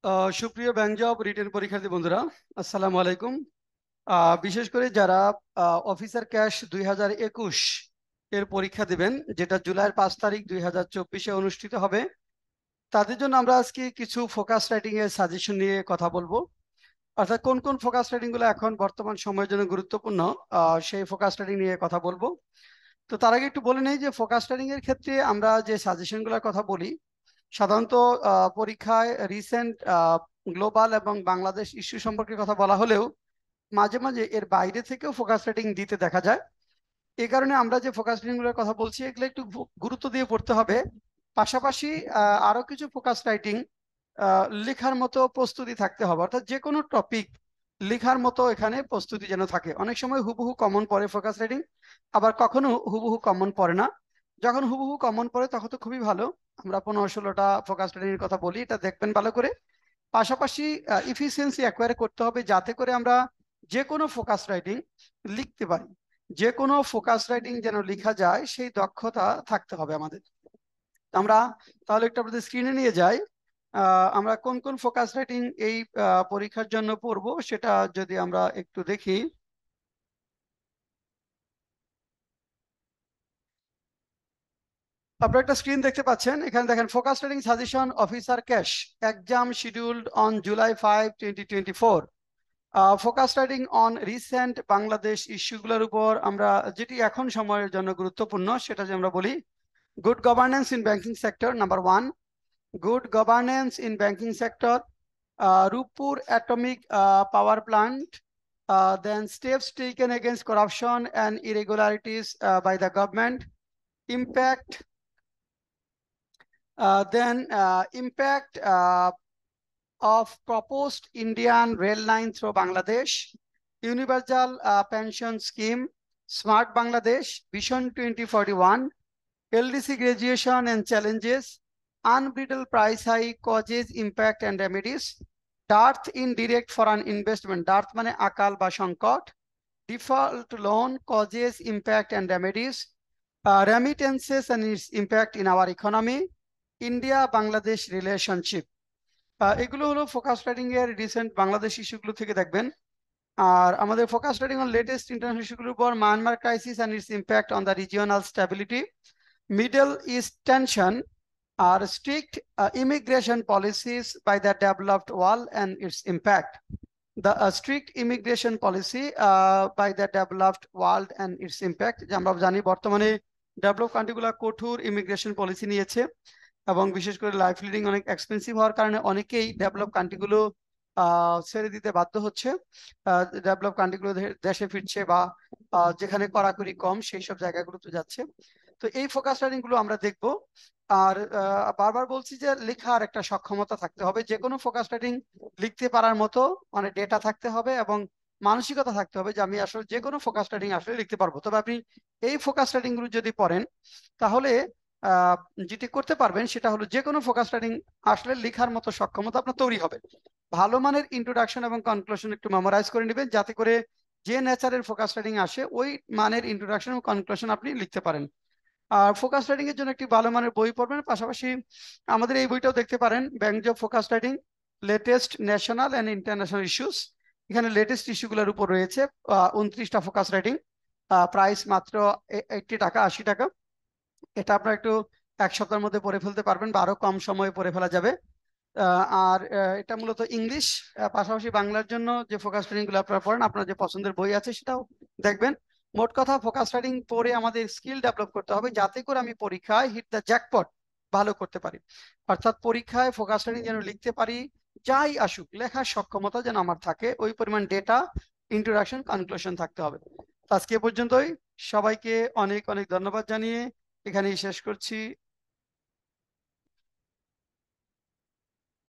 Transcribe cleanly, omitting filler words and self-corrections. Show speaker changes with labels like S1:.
S1: সুপ্রিয় bank job written পরীক্ষার্থী বন্ধুরা, আসসালামু আলাইকুম। বিশেষ করে যারা অফিসার ক্যাশ 2021 এর পরীক্ষা দেবেন, যেটা জুলাইয়ের 5 তারিখ 2024-এ অনুষ্ঠিত হবে, তাদের জন্য আমরা আজকে কিছু ফোকাস রাইটিং এর সাজেশন নিয়ে কথা বলবো। অর্থাৎ কোন কোন ফোকাস রাইটিং গুলো এখন বর্তমান সময়ের জন্য গুরুত্বপূর্ণ, সেই ফোকাস রাইটিং নিয়ে কথা বলবো। তো তার আগে একটু বলে নেই যে ফোকাস রাইটিং এর ক্ষেত্রে আমরা যে সাজেশন গুলোর কথা বলি, সাধারণত পরীক্ষায় রিসেন্ট গ্লোবাল এবং বাংলাদেশ ইস্যু সম্পর্কে কথা বলা হলেও মাঝে মাঝে এর বাইরে থেকেও ফোকাস রেটিং দিতে দেখা যায়। এই কারণে আমরা যে ফোকাস রেটিং গুলোর কথা বলছি, এগুলো একটু গুরুত্ব দিয়ে পড়তে হবে। পাশাপাশি আরো কিছু ফোকাস রাইটিং লেখার মতো প্রস্তুতি থাকতে হবে, অর্থাৎ যে কোনো টপিক লেখার মতো এখানে প্রস্তুতি যেন থাকে। অনেক সময় হুবহু কমন পড়ে ফোকাস রাইটিং, আবার কখনো হুবহু কমন পড়ে না। যখন হুবহু কমন পড়ে তখন তো খুবই ভালো। আমরা 15-16টা ফোকাস রাইটিং এর কথা বলি, এটা দেখবেন ভালো করে। পাশাপাশি ইফিসিয়েন্সি অ্যাকোয়ার করতে হবে, যাতে করে আমরা যে কোনো ফোকাস রাইটিং লিখতে পারি। যে কোনো ফোকাস রাইটিং যেন লেখা যায়, সেই দক্ষতা থাকতে হবে আমাদের। আমরা তাহলে একটু আপনাদের স্ক্রিনে নিয়ে যাই। আমরা কোন কোন ফোকাস রাইটিং এই পরীক্ষার জন্য পড়বো, সেটা যদি আমরা একটু দেখি। আপনারা একটা স্ক্রিন দেখতে পাচ্ছেন, এখানে দেখেন focus writing suggestion officer cash exam scheduled on July 5, 2024। Focus writing on recent Bangladesh ইস্যুগুলোর উপর আমরা যেটি এখন সময়ের জন্য গুরুত্বপূর্ণ সেটা যে আমরা বলি, good governance in banking sector number 1, good governance in banking sector, Rooppur atomic power plant, then steps taken against corruption and irregularities by the government, impact, then impact of proposed Indian rail line through Bangladesh, universal pension scheme, smart Bangladesh, Vision 2041, LDC graduation and challenges, unbridled price hike causes impact and remedies, dearth in direct foreign investment, dearth মানে আকাল বা সংকট, default loan causes impact and remedies, remittances and its impact in our economy, India Bangladesh relationship। এগুলো হলো focus writing এর recent Bangladesh ইস্যুগুলো থেকে দেখবেন। আর আমাদের focus writing on latest international ইস্যুগুলোর উপর Myanmar crisis and its impact on the regional stability, middle east tension, আর strict immigration policies by the developed world and its impact, the strict immigration policy by the developed world and its impact. যে আমরা জানি বর্তমানে develop কান্ট্রিগুলো কঠোর immigration policy নিয়েছে, এবং বিশেষ করে লাইফ লিডিং অনেক এক্সপেন্সিভ হওয়ার কারণে অনেকেই ডেভেলপ কান্ট্রিগুলো ছেড়ে দিতে বাধ্য হচ্ছে। ডেভেলপ কান্ট্রিগুলো দেশে ফিরছে, বা যেখানে কড়াকড়ি কম সেই সব জায়গাগুলোতে যাচ্ছে। তো এই ফোকাস রাইটিং গুলো আমরা দেখব। আর বারবার বলছি যে লেখার একটা সক্ষমতা থাকতে হবে, যে কোনো ফোকাস রাইটিং লিখতে পারার মতো মানে ডেটা থাকতে হবে, এবং মানসিকতা থাকতে হবে যে আমি আসলে যে কোনো ফোকাস রাইটিং আসলে লিখতে পারবো। তবে আপনি এই ফোকাস রাইটিং গুলো যদি পড়েন, তাহলে আহ যেটি করতে পারবেন সেটা হলো যে কোনো ফোকাস রাইটিং আসলে লেখার মতো সক্ষমতা আপনার তৈরি হবে। ভালো মানের ইন্ট্রোডাকশন এবং কনক্লুশন একটু মেমোরাইজ করে নেবেন, যাতে করে যে নেচারের ফোকাস রাইটিং আসে ওই মানের ইন্ট্রোডাকশন এবং কনক্লুশন আপনি লিখতে পারেন। আর ফোকাস রাইটিং এর জন্য একটি ভালো মানের বই পড়বেন। পাশাপাশি আমাদের এই বইটাও দেখতে পারেন, bank job focus writing latest national and international issues. এখানে লেটেস্ট ইস্যুগুলোর উপর রয়েছে 29টা ফোকাস রাইটিং, প্রাইস মাত্র 80 টাকা 80 টাকা। এটা আপনার একটু এক সপ্তাহের মধ্যে পড়ে ফেলতে পারবেন, বা আরো কম সময়ে পড়ে ফেলা যাবে। আর এটা মূলত ইংলিশ। পাশাপাশি বাংলার জন্য যে ফোকাস রাইটিং গুলো আপনারা পড়েন, আপনার যে পছন্দের বই আছে সেটাও দেখবেন। মোট কথা ফোকাস রাইটিং পড়ে আমাদের স্কিল ডেভেলপ করতে হবে, যাতে করে আমি পরীক্ষায় হিট দ্য জ্যাকপট ভালো করতে পারি। অর্থাৎ পরীক্ষায় ফোকাস রাইটিং যেন লিখতে পারি, যাই আসুক লেখার সক্ষমতা যেন আমার থাকে, ওই পরিমাণ ডেটা, ইন্ট্রোডাকশন, কনক্লুশন থাকতে হবে। আজকে এ পর্যন্তই। সবাইকে অনেক অনেক ধন্যবাদ জানিয়ে এখানেই শেষ করছি।